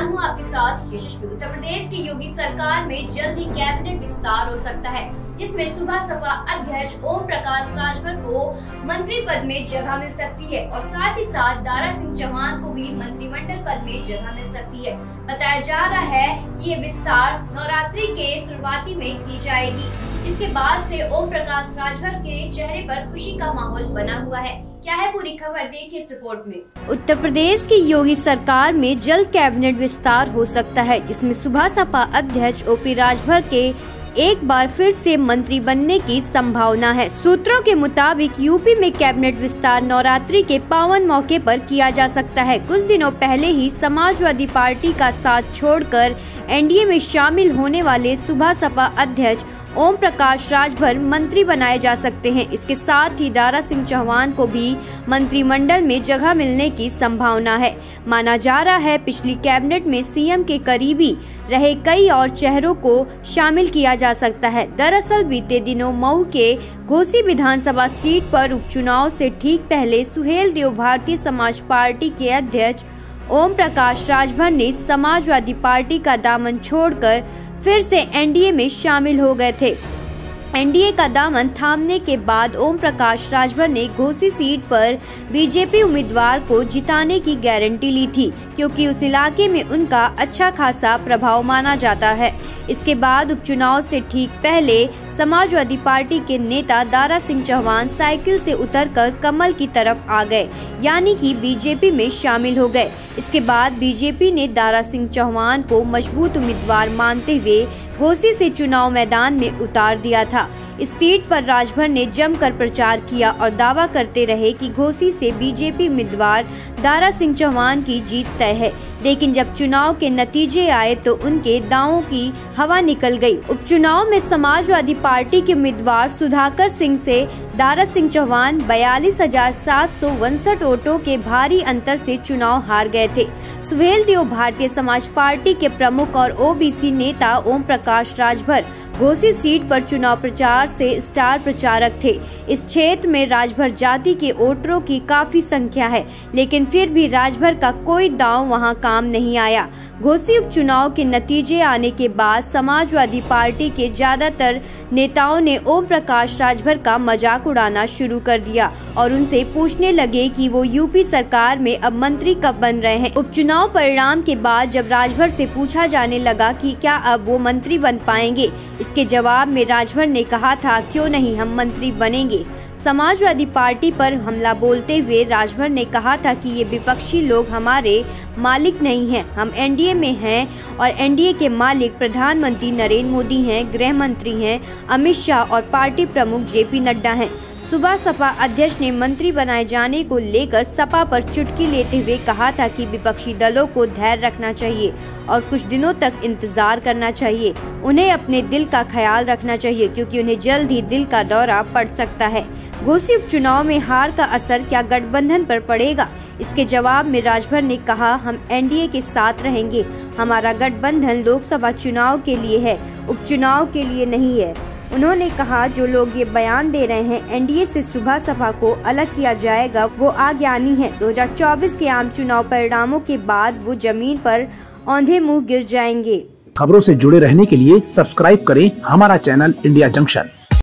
हूं आपके साथ यशस्वी। उत्तर प्रदेश की योगी सरकार में जल्द ही कैबिनेट विस्तार हो सकता है, जिसमें सुबह सपा अध्यक्ष ओम प्रकाश राजभर को मंत्री पद में जगह मिल सकती है और साथ ही साथ दारा सिंह चौहान को भी मंत्रिमंडल पद में जगह मिल सकती है। बताया जा रहा है कि ये विस्तार नवरात्रि के शुरुआती में की जाएगी, जिसके बाद से ओम प्रकाश राजभर के चेहरे पर खुशी का माहौल बना हुआ है। क्या है पूरी खबर, देखिए इस रिपोर्ट में। उत्तर प्रदेश की योगी सरकार में जल्द कैबिनेट विस्तार हो सकता है, जिसमें सुबह सपा अध्यक्ष ओपी राजभर के एक बार फिर से मंत्री बनने की संभावना है। सूत्रों के मुताबिक यूपी में कैबिनेट विस्तार नवरात्रि के पावन मौके पर किया जा सकता है। कुछ दिनों पहले ही समाजवादी पार्टी का साथ छोड़कर एनडीए में शामिल होने वाले सुबह सपा अध्यक्ष ओम प्रकाश राजभर मंत्री बनाए जा सकते हैं। इसके साथ ही दारा सिंह चौहान को भी मंत्रिमंडल में जगह मिलने की संभावना है। माना जा रहा है पिछली कैबिनेट में सीएम के करीबी रहे कई और चेहरों को शामिल किया जा सकता है। दरअसल बीते दिनों मऊ के घोसी विधानसभा सीट पर उपचुनाव से ठीक पहले सुहेलदेव भारतीय समाज पार्टी के अध्यक्ष ओम प्रकाश राजभर ने समाजवादी पार्टी का दामन छोड़कर फिर से एनडीए में शामिल हो गए थे। एनडीए का दामन थामने के बाद ओम प्रकाश राजभर ने घोसी सीट पर बीजेपी उम्मीदवार को जिताने की गारंटी ली थी, क्योंकि उस इलाके में उनका अच्छा खासा प्रभाव माना जाता है। इसके बाद उपचुनाव से ठीक पहले समाजवादी पार्टी के नेता दारा सिंह चौहान साइकिल से उतरकर कमल की तरफ आ गए, यानी कि बीजेपी में शामिल हो गए। इसके बाद बीजेपी ने दारा सिंह चौहान को मजबूत उम्मीदवार मानते हुए घोसी से चुनाव मैदान में उतार दिया था। इस सीट पर राजभर ने जमकर प्रचार किया और दावा करते रहे कि घोसी से बीजेपी उम्मीदवार दारा सिंह चौहान की जीत तय है। लेकिन जब चुनाव के नतीजे आए तो उनके दावों की हवा निकल गई। उपचुनाव में समाजवादी पार्टी के उम्मीदवार सुधाकर सिंह से दारा सिंह चौहान 42,759 वोटों के भारी अंतर से चुनाव हार गए थे। सुहेलदेव भारतीय समाज पार्टी के प्रमुख और ओबीसी नेता ओम प्रकाश राजभर घोसी सीट पर चुनाव प्रचार से स्टार प्रचारक थे। इस क्षेत्र में राजभर जाति के वोटरों की काफी संख्या है, लेकिन फिर भी राजभर का कोई दांव वहां काम नहीं आया। घोसी उपचुनाव के नतीजे आने के बाद समाजवादी पार्टी के ज्यादातर नेताओं ने ओम प्रकाश राजभर का मजाक उड़ाना शुरू कर दिया और उनसे पूछने लगे कि वो यूपी सरकार में अब मंत्री कब बन रहे हैं। उपचुनाव परिणाम के बाद जब राजभर से पूछा जाने लगा कि क्या अब वो मंत्री बन पाएंगे, इसके जवाब में राजभर ने कहा था, क्यों नहीं, हम मंत्री बनेंगे। समाजवादी पार्टी पर हमला बोलते हुए राजभर ने कहा था कि ये विपक्षी लोग हमारे मालिक नहीं हैं, हम एनडीए में हैं और एनडीए के मालिक प्रधानमंत्री नरेंद्र मोदी हैं, गृह मंत्री हैं अमित शाह और पार्टी प्रमुख जेपी नड्डा हैं। सुबह सपा अध्यक्ष ने मंत्री बनाए जाने को लेकर सपा पर चुटकी लेते हुए कहा था कि विपक्षी दलों को धैर्य रखना चाहिए और कुछ दिनों तक इंतजार करना चाहिए। उन्हें अपने दिल का ख्याल रखना चाहिए, क्योंकि उन्हें जल्द ही दिल का दौरा पड़ सकता है। घोसी उपचुनाव में हार का असर क्या गठबंधन पर पड़ेगा? इसके जवाब में राजभर ने कहा, हम एनडीए के साथ रहेंगे, हमारा गठबंधन लोकसभा चुनाव के लिए है, उपचुनाव के लिए नहीं है। उन्होंने कहा, जो लोग ये बयान दे रहे हैं एनडीए से सुबह सपा को अलग किया जाएगा, वो अज्ञानी है। 2024 के आम चुनाव परिणामों के बाद वो जमीन पर औंधे मुंह गिर जाएंगे। खबरों से जुड़े रहने के लिए सब्सक्राइब करें हमारा चैनल इंडिया जंक्शन।